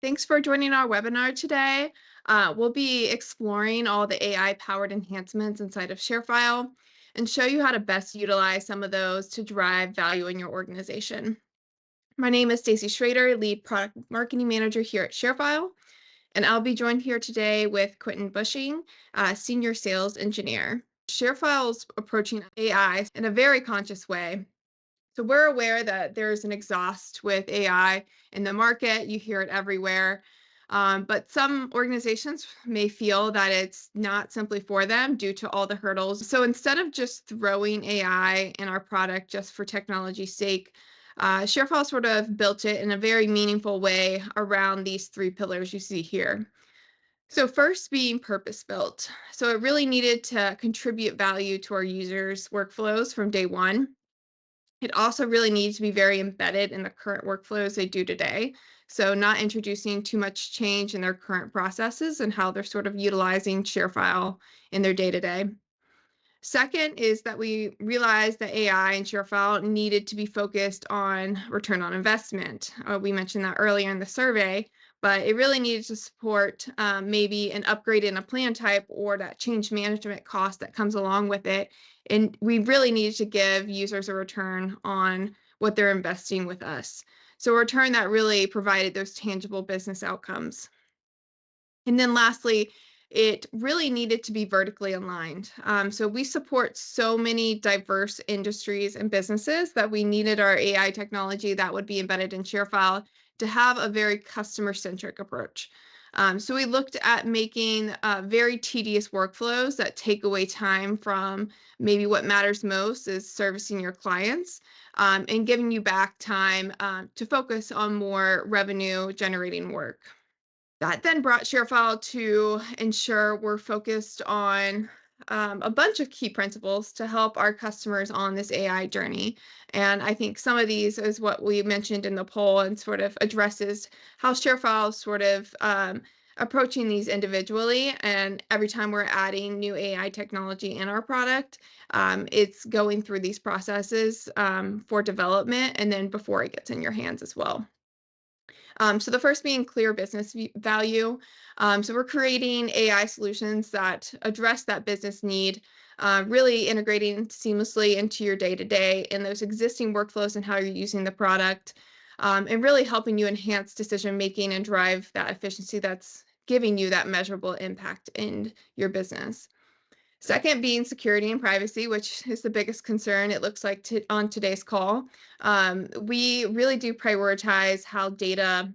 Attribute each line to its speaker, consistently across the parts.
Speaker 1: Thanks for joining our webinar today. We'll be exploring all the AI-powered enhancements inside of ShareFile and show you how to best utilize some of those to drive value in your organization. My name is Stacey Schrader, Lead Product Marketing Manager here at ShareFile, and I'll be joined here today with Quentin Bushing, Senior Sales Engineer. ShareFile is approaching AI in a very conscious way. So we're aware that there's an exhaust with AI in the market. You hear it everywhere. But some organizations may feel that it's not simply for them due to all the hurdles. So instead of just throwing AI in our product just for technology's sake, ShareFile sort of built it in a very meaningful way around these three pillars you see here. So first, being purpose-built. So it really needed to contribute value to our users' workflows from day one. It also really needs to be very embedded in the current workflows they do today. So not introducing too much change in their current processes and how they're sort of utilizing ShareFile in their day-to-day. Second is that we realized that AI and ShareFile needed to be focused on return on investment. We mentioned that earlier in the survey, but it really needed to support maybe an upgrade in a plan type or that change management cost that comes along with it. And we really needed to give users a return on what they're investing with us. So a return that really provided those tangible business outcomes. And then lastly, it really needed to be vertically aligned. So we support so many diverse industries and businesses that we needed our AI technology that would be embedded in ShareFile to have a very customer-centric approach. So we looked at making very tedious workflows that take away time from maybe what matters most is servicing your clients and giving you back time to focus on more revenue-generating work. That then brought ShareFile to ensure we're focused on a bunch of key principles to help our customers on this AI journey. And I think some of these is what we mentioned in the poll and sort of addresses how ShareFile is sort of approaching these individually. And every time we're adding new AI technology in our product, it's going through these processes for development and then before it gets in your hands as well. So the first being clear business value. So we're creating AI solutions that address that business need, really integrating seamlessly into your day-to-day and those existing workflows and how you're using the product, and really helping you enhance decision-making and drive that efficiency that's giving you that measurable impact in your business. Second being security and privacy, which is the biggest concern it looks like on today's call. We really do prioritize how data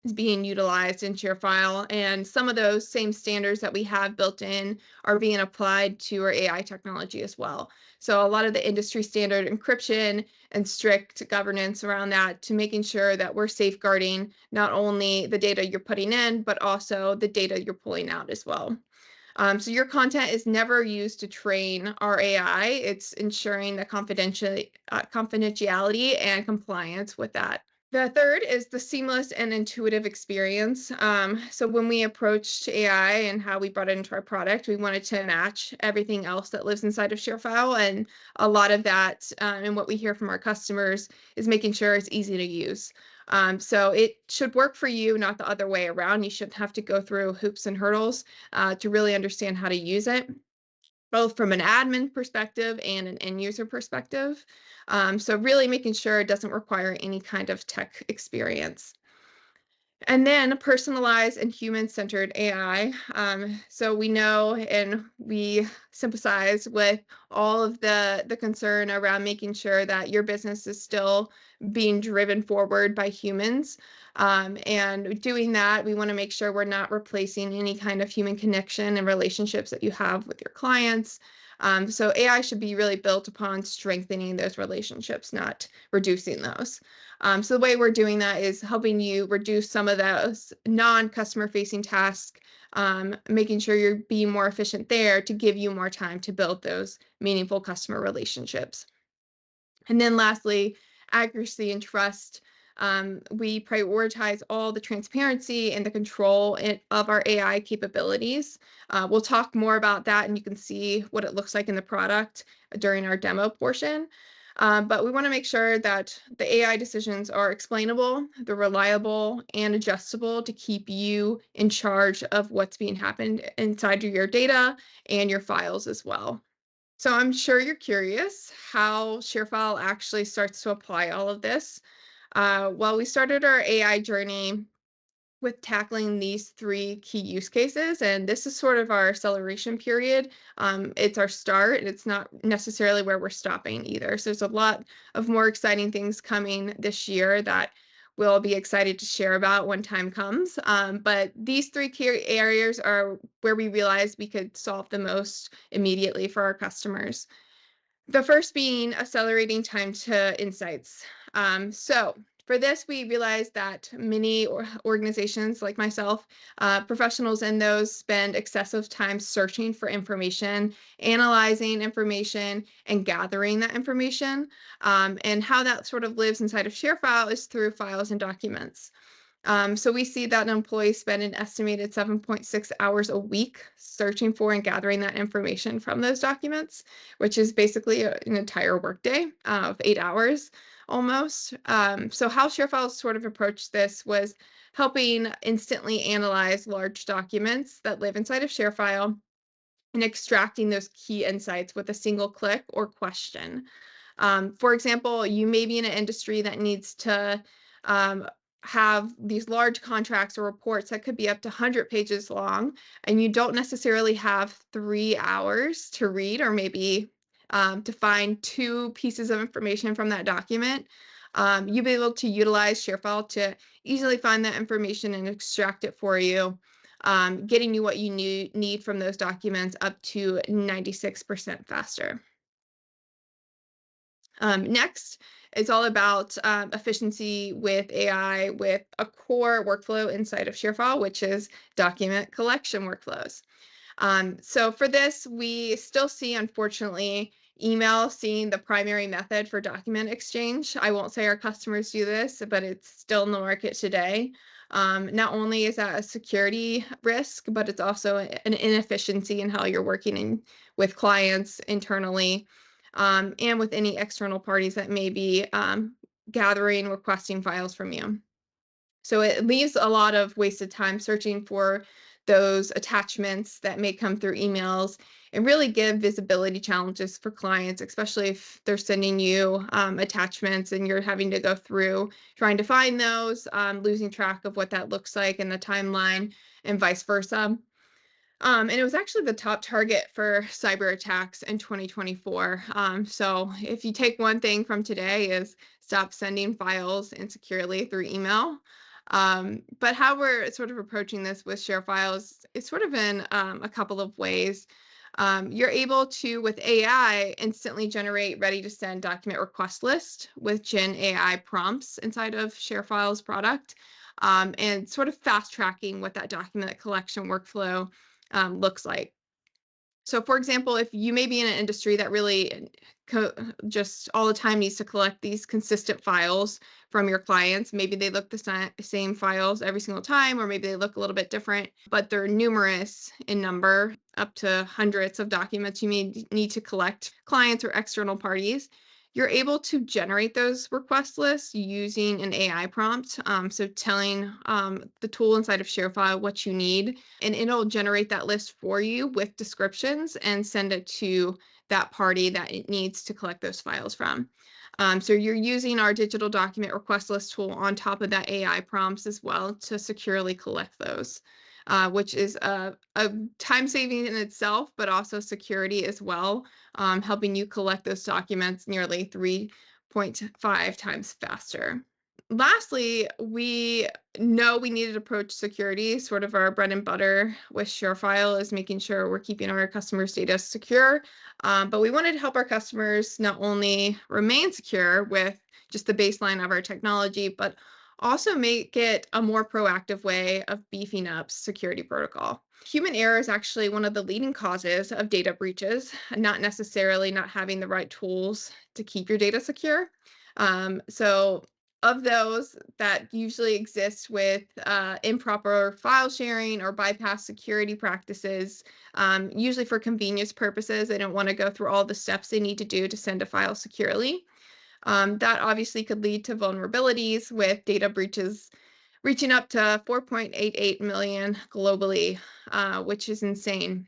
Speaker 1: is being utilized in ShareFile, and some of those same standards that we have built in are being applied to our AI technology as well. So a lot of the industry standard encryption and strict governance around that to making sure that we're safeguarding not only the data you're putting in, but also the data you're pulling out as well. So your content is never used to train our AI. It's ensuring the confidentiality and compliance with that. The third is the seamless and intuitive experience. So when we approached AI and how we brought it into our product, we wanted to match everything else that lives inside of ShareFile. And a lot of that and what we hear from our customers is making sure it's easy to use. So it should work for you, not the other way around. You shouldn't have to go through hoops and hurdles to really understand how to use it, both from an admin perspective and an end user perspective. So really making sure it doesn't require any kind of tech experience. And then personalized and human-centered AI. So we know and we sympathize with all of the concern around making sure that your business is still being driven forward by humans. And doing that, we want to make sure we're not replacing any kind of human connection and relationships that you have with your clients. So AI should be really built upon strengthening those relationships, not reducing those. So the way we're doing that is helping you reduce some of those non-customer facing tasks, making sure you're being more efficient there to give you more time to build those meaningful customer relationships. And then lastly, accuracy and trust. We prioritize all the transparency and the control of our AI capabilities. We'll talk more about that and you can see what it looks like in the product during our demo portion. But we want to make sure that the AI decisions are explainable, they're reliable, and adjustable to keep you in charge of what's being happened inside of your data and your files as well. So I'm sure you're curious how ShareFile actually starts to apply all of this. Well, we started our AI journey with tackling these three key use cases, and this is sort of our acceleration period. It's our start, and it's not necessarily where we're stopping either. So there's a lot of more exciting things coming this year that we'll be excited to share about when time comes. But these three key areas are where we realized we could solve the most immediately for our customers. The first being accelerating time to insights. So for this, we realized that many organizations like myself, professionals in those spend excessive time searching for information, analyzing information, and gathering that information. And how that sort of lives inside of ShareFile is through files and documents. So we see that an employee spend an estimated 7.6 hours a week searching for and gathering that information from those documents, which is basically an entire workday of 8 hours almost. So how ShareFile sort of approached this was helping instantly analyze large documents that live inside of ShareFile and extracting those key insights with a single click or question. For example, you may be in an industry that needs to have these large contracts or reports that could be up to 100 pages long, and you don't necessarily have 3 hours to read, or maybe to find 2 pieces of information from that document. You'll be able to utilize ShareFile to easily find that information and extract it for you, getting you what you need from those documents up to 96% faster. Next, it's all about efficiency with AI with a core workflow inside of ShareFile, which is document collection workflows. So for this, we still see, unfortunately, email being the primary method for document exchange. I won't say our customers do this, but it's still in the market today. Not only is that a security risk, but it's also an inefficiency in how you're working with clients internally, and with any external parties that may be gathering, requesting files from you. So it leaves a lot of wasted time searching for those attachments that may come through emails, and really give visibility challenges for clients, especially if they're sending you attachments and you're having to go through trying to find those, losing track of what that looks like in the timeline, and vice versa. And it was actually the top target for cyber attacks in 2024. So if you take one thing from today is stop sending files insecurely through email. But how we're sort of approaching this with ShareFile is sort of in a couple of ways. You're able to, with AI, instantly generate ready-to-send document request list with Gen AI prompts inside of ShareFile's product, and sort of fast-tracking what that document collection workflow looks like. So for example, if you may be in an industry that really just all the time needs to collect these consistent files from your clients, maybe they look the same files every single time, or maybe they look a little bit different, but they're numerous in number, up to hundreds of documents you may need to collect, clients or external parties. You're able to generate those request lists using an AI prompt. So telling the tool inside of ShareFile what you need, and it'll generate that list for you with descriptions and send it to that party that it needs to collect those files from. So you're using our digital document request list tool on top of that AI prompts as well to securely collect those, which is a time saving in itself, but also security as well, helping you collect those documents nearly 3.5 times faster. Lastly, we know we needed to approach security. Sort of our bread and butter with ShareFile is making sure we're keeping our customers' data secure, but we wanted to help our customers not only remain secure with just the baseline of our technology, but also make it a more proactive way of beefing up security protocol. Human error is actually one of the leading causes of data breaches, not necessarily not having the right tools to keep your data secure. So of those that usually exist with improper file sharing or bypass security practices, usually for convenience purposes, they don't want to go through all the steps they need to do to send a file securely. That obviously could lead to vulnerabilities with data breaches reaching up to 4.88 million globally, which is insane.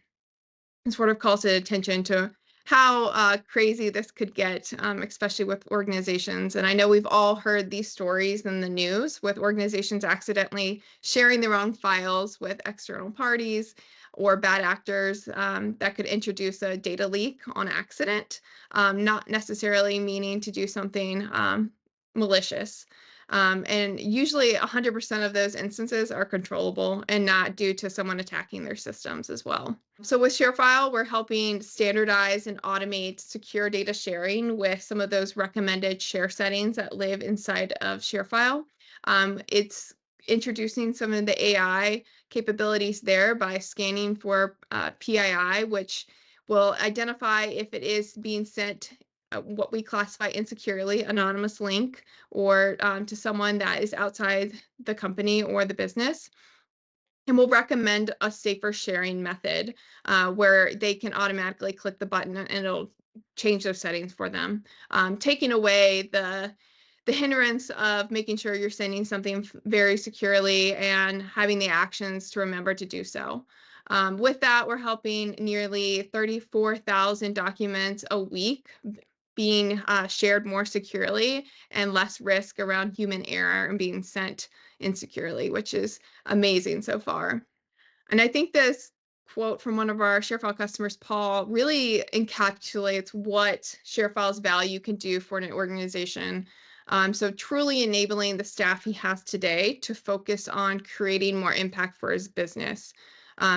Speaker 1: It sort of calls attention to how crazy this could get, especially with organizations. And I know we've all heard these stories in the news with organizations accidentally sharing the wrong files with external parties or bad actors that could introduce a data leak on accident, not necessarily meaning to do something malicious. And usually 100% of those instances are controllable and not due to someone attacking their systems as well. So with ShareFile, we're helping standardize and automate secure data sharing with some of those recommended share settings that live inside of ShareFile. It's introducing some of the AI capabilities there by scanning for PII, which will identify if it is being sent what we classify insecurely, anonymous link, or to someone that is outside the company or the business. And we'll recommend a safer sharing method where they can automatically click the button and it'll change those settings for them, taking away the hindrance of making sure you're sending something very securely and having the actions to remember to do so. With that, we're helping nearly 34,000 documents a week being shared more securely and less risk around human error and being sent insecurely, which is amazing so far. And I think this quote from one of our ShareFile customers, Paul, really encapsulates what ShareFile's value can do for an organization. So truly enabling the staff he has today to focus on creating more impact for his business.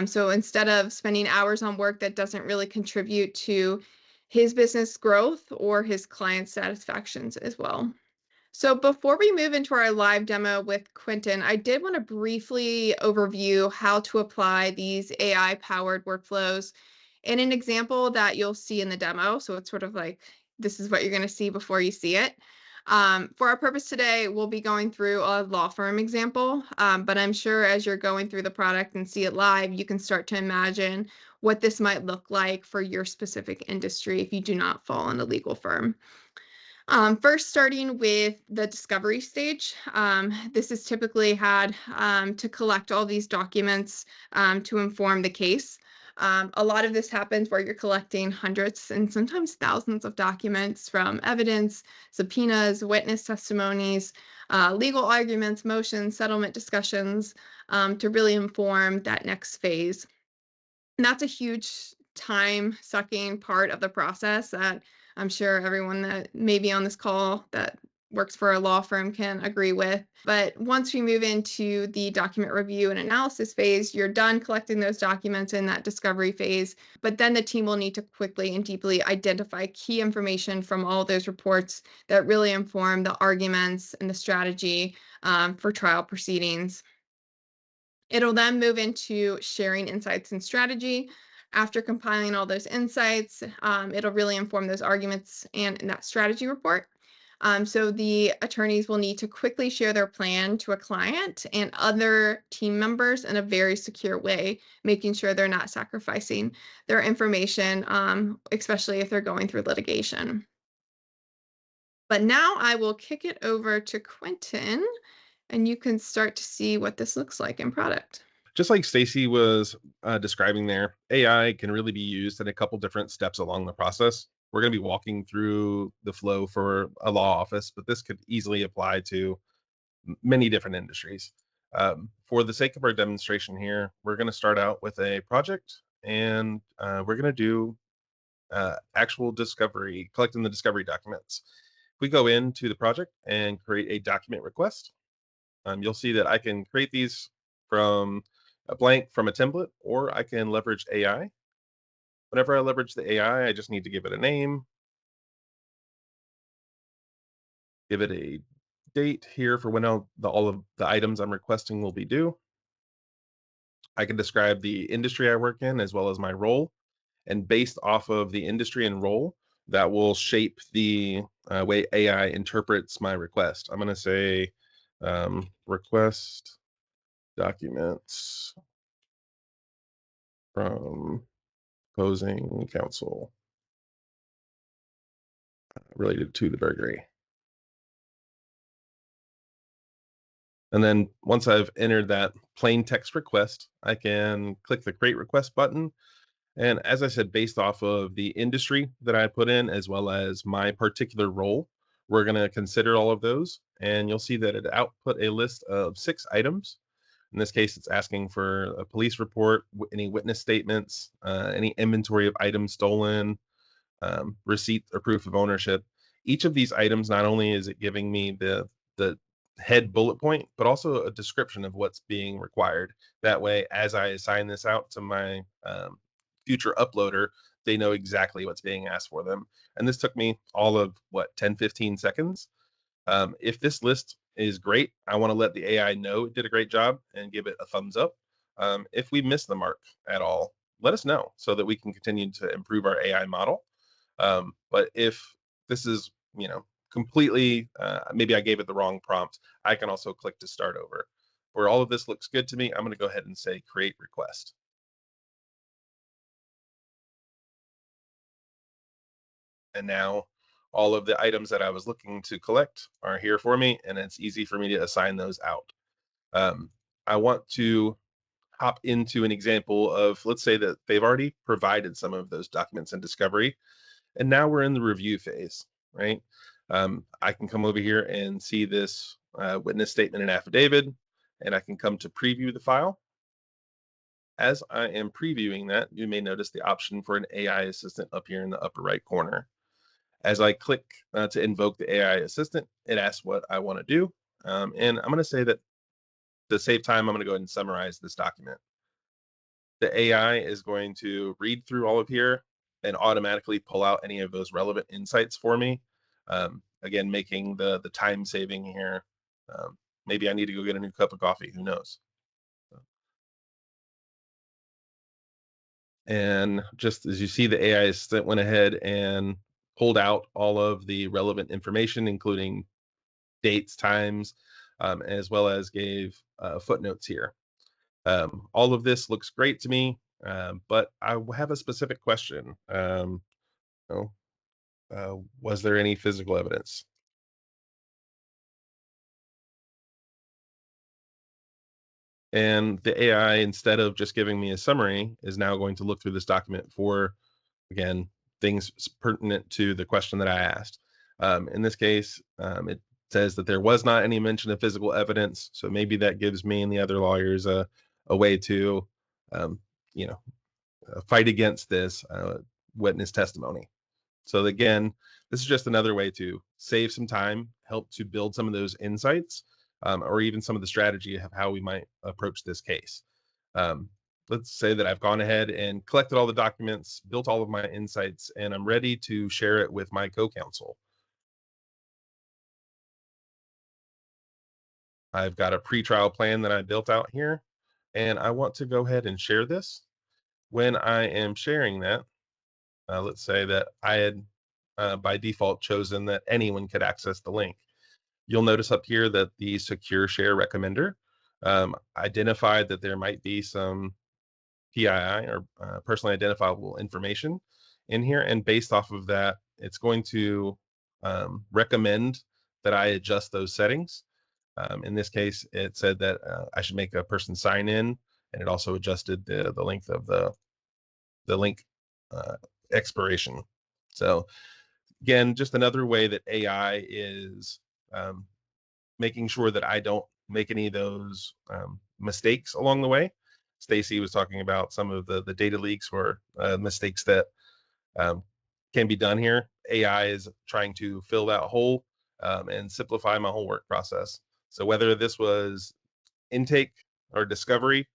Speaker 1: So instead of spending hours on work that doesn't really contribute to his business growth or his client satisfactions as well. So before we move into our live demo with Quentin, I did want to briefly overview how to apply these AI-powered workflows in an example that you'll see in the demo. So it's sort of like, this is what you're going to see before you see it. For our purpose today, we'll be going through a law firm example, but I'm sure as you're going through the product and see it live, you can start to imagine what this might look like for your specific industry if you do not fall in a legal firm. First, starting with the discovery stage, this is typically had to collect all these documents to inform the case. A lot of this happens where you're collecting hundreds and sometimes thousands of documents from evidence, subpoenas, witness testimonies, legal arguments, motions, settlement discussions to really inform that next phase. And that's a huge time-sucking part of the process that I'm sure everyone that may be on this call that works for a law firm can agree with. But once we move into the document review and analysis phase, you're done collecting those documents in that discovery phase. But then the team will need to quickly and deeply identify key information from all those reports that really inform the arguments and the strategy for trial proceedings. It'll then move into sharing insights and strategy. After compiling all those insights, it'll really inform those arguments and that strategy report. So the attorneys will need to quickly share their plan to a client and other team members in a very secure way, making sure they're not sacrificing their information, especially if they're going through litigation. But now I will kick it over to Quentin, and you can start to see what this looks like in product.
Speaker 2: Just like Stacy was describing there, AI can really be used in a couple different steps along the process. We're going to be walking through the flow for a law office, but this could easily apply to many different industries. For the sake of our demonstration here, we're going to start out with a project, and we're going to do actual discovery, collecting the discovery documents. If we go into the project and create a document request, you'll see that I can create these from a blank from a template, or I can leverage AI. Whenever I leverage the AI, I just need to give it a name, give it a date here for when all of the items I'm requesting will be due. I can describe the industry I work in as well as my role, and based off of the industry and role, that will shape the way AI interprets my request. I'm going to say request documents from opposing counsel related to the burglary. And then once I've entered that plain text request, I can click the create request button. And as I said, based off of the industry that I put in, as well as my particular role, we're going to consider all of those. And you'll see that it output a list of 6 items. In this case, it's asking for a police report, any witness statements, any inventory of items stolen, receipt or proof of ownership. Each of these items, not only is it giving me the head bullet point, but also a description of what's being required. That way, as I assign this out to my future uploader, they know exactly what's being asked for them. And this took me all of 10-15 seconds. If this list is great, I want to let the AI know it did a great job and give it a thumbs up. If we miss the mark at all, let us know so that we can continue to improve our AI model. But if this is, completely, maybe I gave it the wrong prompt, I can also click to start over. Where all of this looks good to me, I'm going to go ahead and say create request. And now all of the items that I was looking to collect are here for me, and it's easy for me to assign those out. I want to hop into an example of, let's say that they've already provided some of those documents in discovery, and now we're in the review phase, right? I can come over here and see this witness statement and affidavit, and I can come to preview the file. As I am previewing that, you may notice the option for an AI assistant up here in the upper right corner. As I click to invoke the AI assistant, it asks what I want to do. And I'm going to say that to save time, I'm going to go ahead and summarize this document. The AI is going to read through all of here and automatically pull out any of those relevant insights for me. Again, making the time saving here. Maybe I need to go get a new cup of coffee. Who knows? And just as you see, the AI assistant went ahead and pulled out all of the relevant information, including dates, times, as well as gave footnotes here. All of this looks great to me, but I have a specific question. Was there any physical evidence? And the AI, instead of just giving me a summary, is now going to look through this document for, again, things pertinent to the question that I asked. In this case, it says that there was not any mention of physical evidence, so maybe that gives me and the other lawyers a way to, you know, fight against this witness testimony. So again, this is just another way to save some time, help to build some of those insights, or even some of the strategy of how we might approach this case. Let's say that I've gone ahead and collected all the documents, built all of my insights, and I'm ready to share it with my co-counsel. I've got a pretrial plan that I built out here, and I want to go ahead and share this. When I am sharing that, let's say that I had by default chosen that anyone could access the link. You'll notice up here that the secure share recommender identified that there might be some PII or personally identifiable information in here. And based off of that, it's going to recommend that I adjust those settings. In this case, it said that I should make a person sign in, and it also adjusted the length of the link expiration. So again, just another way that AI is making sure that I don't make any of those mistakes along the way. Stacy was talking about some of the data leaks or mistakes that can be done here. AI is trying to fill that hole and simplify my whole work process. So whether this was intake or discovery,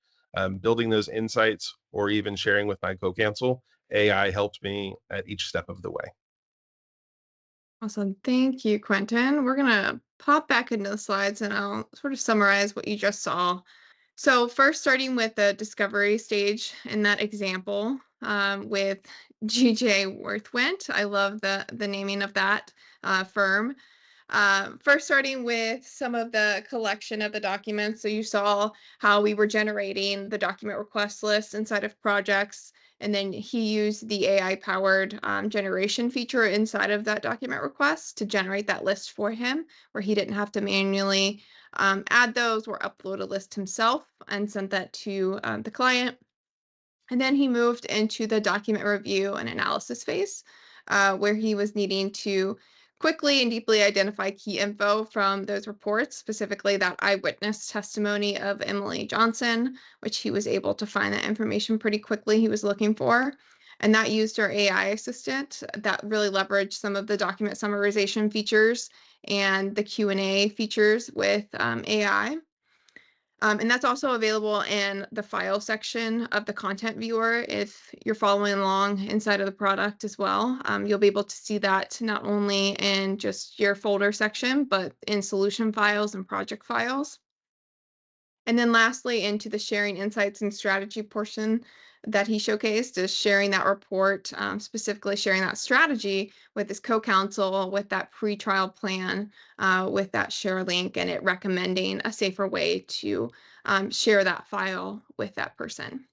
Speaker 2: building those insights, or even sharing with my co-counsel, AI helped me at each step of the way.
Speaker 1: Awesome. Thank you, Quentin. We're going to pop back into the slides and I'll sort of summarize what you just saw. So first, starting with the discovery stage in that example with GJ Worthwent. I love the naming of that firm. First, starting with some of the collection of the documents. So you saw how we were generating the document request list inside of projects. And then he used the AI-powered generation feature inside of that document request to generate that list for him, where he didn't have to manually add those or upload a list himself and sent that to the client. And then he moved into the document review and analysis phase, where he was needing to quickly and deeply identify key info from those reports, specifically that eyewitness testimony of Emily Johnson, which he was able to find that information pretty quickly he was looking for. And that used our AI assistant that really leveraged some of the document summarization features and the Q&A features with AI. And that's also available in the file section of the content viewer if you're following along inside of the product as well. You'll be able to see that not only in just your folder section, but in solution files and project files. And then lastly, into the sharing insights and strategy portion that he showcased is sharing that report, specifically sharing that strategy with his co-counsel, with that pre-trial plan, with that share link, and it recommending a safer way to share that file with that person.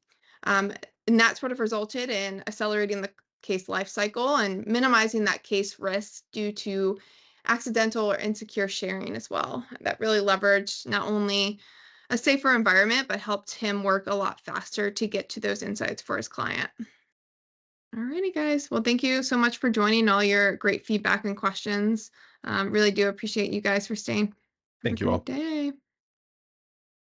Speaker 1: And that sort of resulted in accelerating the case lifecycle and minimizing that case risk due to accidental or insecure sharing as well. That really leveraged not only a safer environment, but helped him work a lot faster to get to those insights for his client. Alrighty, guys. Well, thank you so much for joining, all your great feedback and questions. Really do appreciate you guys for staying. Have a
Speaker 2: Thank you
Speaker 1: great
Speaker 2: all.
Speaker 1: day.